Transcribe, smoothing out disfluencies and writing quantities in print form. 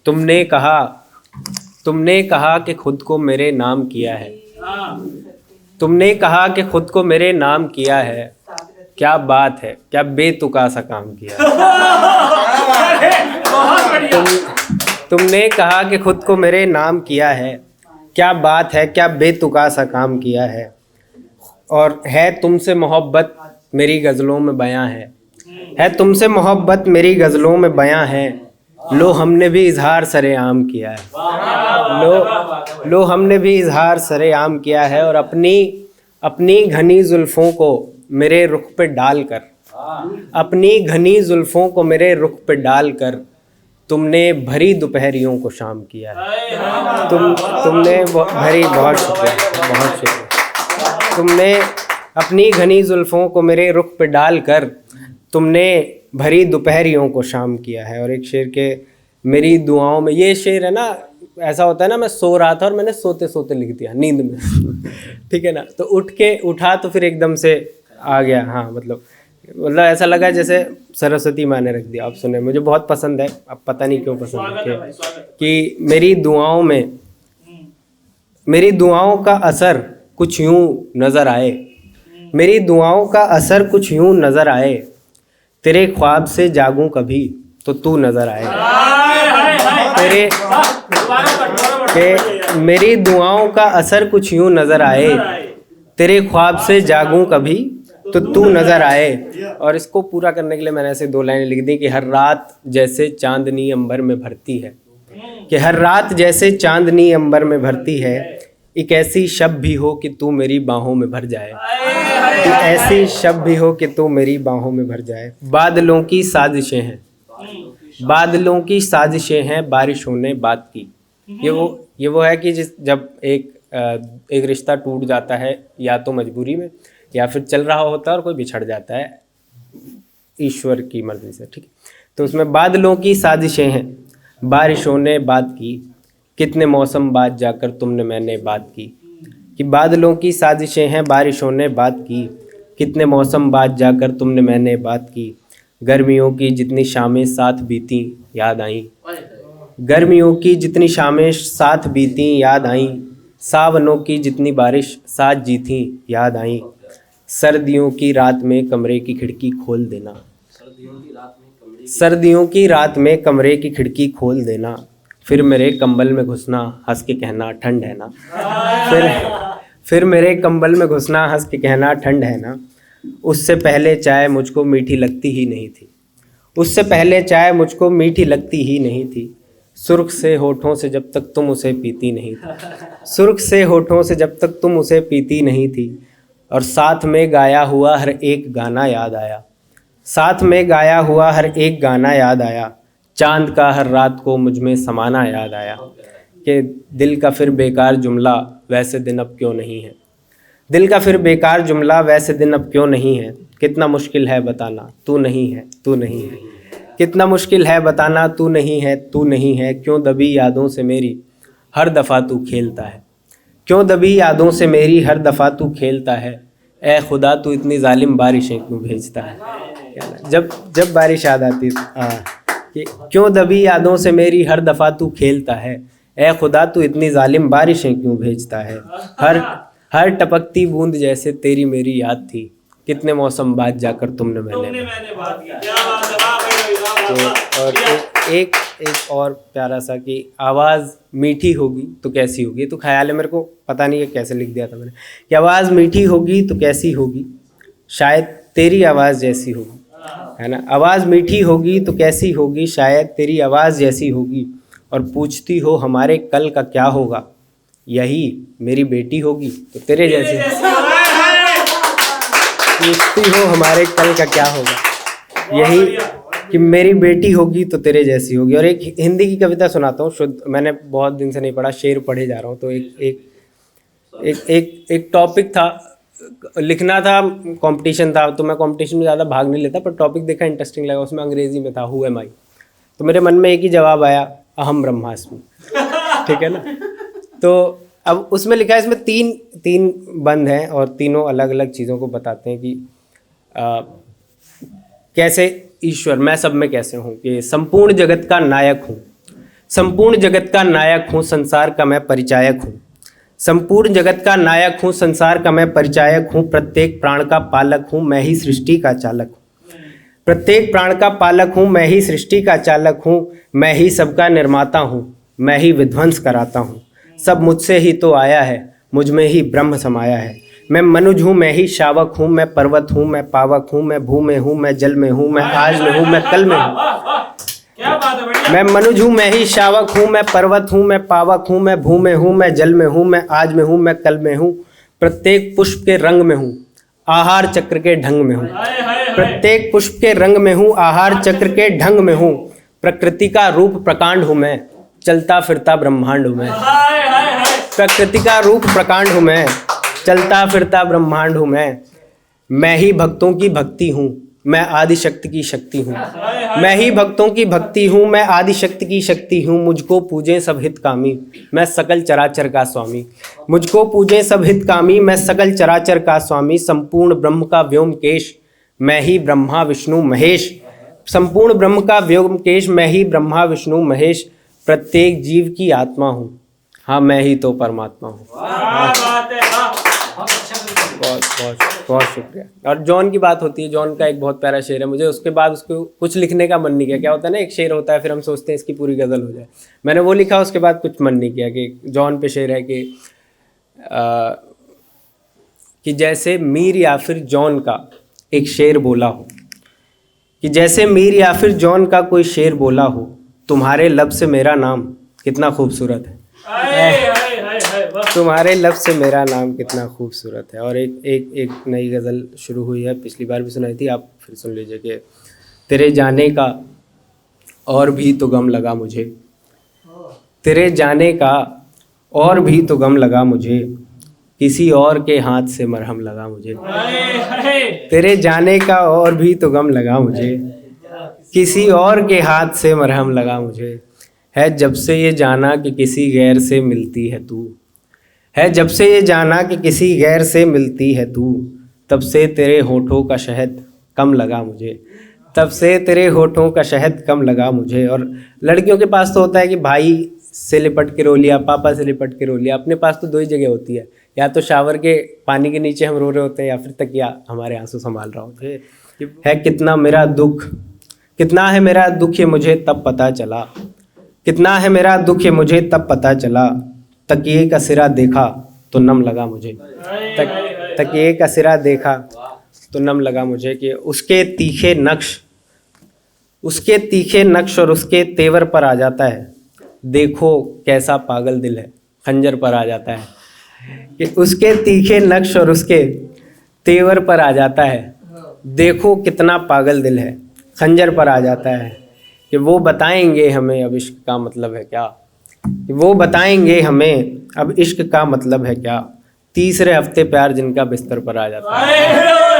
तुमने कहा कि खुद को मेरे नाम किया है। तुमने कहा कि खुद को मेरे नाम किया है। क्या बात है, क्या बेतुका सा काम किया है। तुमने कहा कि खुद को मेरे नाम किया है। क्या बात है, क्या बेतुका सा काम किया है। और है तुमसे मोहब्बत मेरी गज़लों में बयां है तुमसे मोहब्बत मेरी गज़लों में बयां है। लो हमने भी इजहार सरेआम किया है। लो हमने भी इजहार सरेआम किया है। और अपनी घनी जुल्फ़ों को मेरे रुख पे डालकर, अपनी घनी जुल्फ़ों को मेरे रुख पे डालकर तुमने भरी दोपहरियों को शाम किया है। तुमने भरी, बहुत शुक्रिया, बहुत शुक्रिया। तुमने अपनी घनी जुल्फ़ों को मेरे रुख पे डालकर तुमने भरी दोपहरियों को शाम किया है। और एक शेर के मेरी दुआओं में, ये शेर है ना, ऐसा होता है ना, मैं सो रहा था और मैंने सोते सोते लिख दिया नींद में ठीक है ना, तो उठा तो फिर एकदम से आ गया। हाँ, मतलब ऐसा लगा जैसे सरस्वती माँ ने रख दिया। आप सुने, मुझे बहुत पसंद है, अब पता नहीं क्यों पसंद है कि मेरी दुआओं का असर कुछ यूं नज़र आए। मेरी दुआओं का असर कुछ यूं नज़र आए। तेरे ख्वाब से जागूं कभी तो तू नज़र आए। मेरी दुआओं का असर कुछ यूं नज़र आए। तेरे ख्वाब से जागूं कभी तो तू नज़र आए। और इसको पूरा करने के लिए मैंने ऐसे 2 लाइनें लिख दी कि हर रात जैसे चांदनी अंबर में भरती है, कि हर रात जैसे चांदनी अंबर में भरती है। एक ऐसी शब भी हो कि तू मेरी बाहों में भर जाए। ऐसी शब भी हो कि तू मेरी बाहों में भर जाए। बादलों की साजिशें हैं, बादलों की साजिशें हैं, बारिशों ने बात की। ये वो है कि जब एक रिश्ता टूट जाता है, या तो मजबूरी में या फिर चल रहा होता है और कोई बिछड़ जाता है ईश्वर की मर्जी से, ठीक है। तो उसमें बादलों की साजिशें हैं, बारिशों ने बात की, कितने मौसम बाद जाकर तुमने मैंने बात की। कि बादलों की साजिशें हैं, बारिशों ने बात की, कितने मौसम बाद जाकर तुमने मैंने बात की। गर्मियों की जितनी शामें साथ बीती याद आईं, गर्मियों की जितनी शामें साथ बीती याद आईं। सावनों की जितनी बारिश साथ जी थी याद आईं। सर्दियों की रात में कमरे की खिड़की खोल देना, सर्दियों की रात में कमरे की खिड़की खोल देना। फिर मेरे कंबल में घुसना, हंस के कहना ठंड है ना। फिर मेरे कंबल में घुसना, हंस के कहना ठंड है ना। उससे पहले चाय मुझको मीठी लगती ही नहीं थी, उससे पहले चाय मुझको मीठी लगती ही नहीं थी। सुर्ख से होठों से जब तक तुम उसे पीती नहीं थी, सुर्ख से होठों से जब तक तुम उसे पीती नहीं थी। और साथ में गाया हुआ हर एक गाना याद आया, साथ में गाया हुआ हर एक गाना याद आया। चांद का हर रात को मुझ में समाना याद आया। कि दिल का फिर बेकार जुमला वैसे दिन अब क्यों नहीं है, दिल का फिर बेकार जुमला वैसे दिन अब क्यों नहीं है। कितना मुश्किल है बताना तू नहीं है, तू नहीं है। कितना मुश्किल है बताना तू नहीं है, तू नहीं है। क्यों दबी यादों से मेरी हर दफ़ा तू खेलता है, क्यों दबी यादों से मेरी हर दफ़ा तू खेलता है। ए खुदा तू इतनी जालिम बारिशें क्यों भेजता है। जब बारिश याद आती कि क्यों दबी यादों से मेरी हर दफ़ा तू खेलता है। ए खुदा तू इतनी जालिम बारिशें क्यों भेजता है। हर टपकती बूंद जैसे तेरी मेरी याद थी, कितने मौसम बाद जाकर तुमने मैंने बात की। तो और एक और प्यारा सा कि आवाज़ मीठी होगी तो कैसी होगी। तो ख्याल है, मेरे को पता नहीं है कैसे लिख दिया था मैंने, कि आवाज़ मीठी होगी तो कैसी होगी, शायद तेरी आवाज़ जैसी होगी, है ना। आवाज़ मीठी होगी तो कैसी होगी, शायद तेरी आवाज़ जैसी होगी। और पूछती हो हमारे कल का क्या होगा, यही मेरी बेटी होगी तो तेरे जैसी। पूछती हो हमारे कल का क्या होगा, यही कि मेरी बेटी होगी तो तेरे जैसी होगी। और एक हिंदी की कविता सुनाता हूँ शुद्ध, मैंने बहुत दिन से नहीं पढ़ा, शेर पढ़े जा रहा हूँ। तो एक टॉपिक था, लिखना था, कंपटीशन था। तो मैं कंपटीशन में ज़्यादा भाग नहीं लेता, पर टॉपिक देखा इंटरेस्टिंग लगा, उसमें अंग्रेज़ी में था हु एम आई। तो मेरे मन में एक ही जवाब आया, अहम ब्रह्मास्मि, ठीक है ना। तो अब उसमें लिखा है, इसमें तीन बंद हैं और तीनों अलग अलग चीज़ों को बताते हैं कि कैसे ईश्वर मैं सब में कैसे हूँ, कि संपूर्ण जगत का नायक हूँ, संपूर्ण जगत का नायक हूँ, संसार का मैं परिचायक हूँ। संपूर्ण जगत का नायक हूँ, संसार का मैं परिचायक हूँ। प्रत्येक प्राण का पालक हूँ, मैं ही सृष्टि का चालक हूँ। प्रत्येक प्राण का पालक हूँ, मैं ही सृष्टि का चालक हूँ। मैं ही सबका निर्माता हूँ, मैं ही विध्वंस कराता हूँ। सब मुझसे ही तो आया है, मुझ में ही ब्रह्म समाया है। मैं मनुज हूँ, मैं ही शावक हूँ। मैं पर्वत हूँ, मैं पावक हूँ। मैं भू में हूँ, मैं जल में हूँ। मैं आज में हूँ, मैं कल में हूँ। मैं मनुज हूँ, मैं ही शावक हूँ। मैं पर्वत हूँ, मैं पावक हूँ। मैं भू में हूँ, मैं जल में हूँ। मैं आज में हूँ, मैं कल में हूँ। प्रत्येक पुष्प के रंग में हूँ, आहार चक्र के ढंग में हूँ। प्रत्येक पुष्प के रंग में हूँ, आहार चक्र के ढंग में हूँ। प्रकृति का रूप प्रकांड हूँ मैं, चलता फिरता ब्रह्मांड हूँ मैं। प्रकृति का रूप प्रकांड हूँ मैं, चलता फिरता ब्रह्मांड हूँ मैं। मैं ही भक्तों की भक्ति हूँ, मैं आदि शक्ति की शक्ति हूँ। मैं ही भक्तों की भक्ति हूँ, मैं आदि शक्ति की शक्ति हूँ। मुझको पूजें सब हितकामी, मैं सकल चराचर का स्वामी। मुझको पूजें सब हितकामी, मैं सकल चराचर का स्वामी। संपूर्ण ब्रह्म का व्योमकेश, मैं ही ब्रह्मा विष्णु महेश। संपूर्ण ब्रह्म का व्योमकेश, मैं ही ब्रह्मा विष्णु महेश। प्रत्येक जीव की आत्मा हूँ, हाँ मैं ही तो परमात्मा हूँ। बहुत बहुत बहुत शुक्रिया। और जॉन की बात होती है, जॉन का एक बहुत प्यारा शेर है। मुझे उसके बाद उसको कुछ लिखने का मन नहीं किया। क्या होता है ना, एक शेर होता है फिर हम सोचते हैं इसकी पूरी गज़ल हो जाए। मैंने वो लिखा, उसके बाद कुछ मन नहीं किया कि जॉन पे शेर है कि जैसे मीर या फिर जॉन का एक शेर बोला हो, कि जैसे मीर या फिर जॉन का कोई शेर बोला हो, तुम्हारे लब से मेरा नाम कितना खूबसूरत है। तुम्हारे लफ्ज़ से मेरा नाम कितना खूबसूरत है। और एक नई गज़ल शुरू हुई है, पिछली बार भी सुनाई थी, आप फिर सुन लीजिए कि तेरे जाने का और भी तो गम लगा मुझे। तेरे जाने का और भी तो गम लगा मुझे, किसी और के हाथ से मरहम लगा मुझे। तेरे जाने का और भी तो गम लगा मुझे, किसी और के हाथ से मरहम लगा मुझे। है जब से ये जाना कि किसी गैर से मिलती है तू। है जब से ये जाना कि किसी गैर से मिलती है तू, तब से तेरे होठों का शहद कम लगा मुझे। तब से तेरे होठों का शहद कम लगा मुझे। और लड़कियों के पास तो होता है कि भाई से लिपट के रो लिया, पापा से लिपट के रो लिया। अपने पास तो दो ही जगह होती है, या तो शावर के पानी के नीचे हम रो रहे होते हैं, या फिर तकिया हमारे आंसू संभाल रहा होता है। कितना मेरा दुख, कितना है मेरा दुख ये मुझे तब पता चला। कितना है मेरा दुख ये मुझे तब पता चला। तकिए का सिरा देखा तो नम लगा मुझे। तकिए का सिरा देखा तो नम लगा मुझे कि उसके तीखे नक्श और उसके तेवर पर आ जाता है। देखो कैसा पागल दिल है, खंजर पर आ जाता है। कि उसके तीखे नक्श और उसके तेवर पर आ जाता है। देखो कितना पागल दिल है, खंजर पर आ जाता है। कि वो बताएंगे हमें अब इश्क का मतलब है क्या। कि वो बताएंगे हमें अब इश्क का मतलब है क्या। तीसरे हफ्ते प्यार जिनका बिस्तर पर आ जाता है।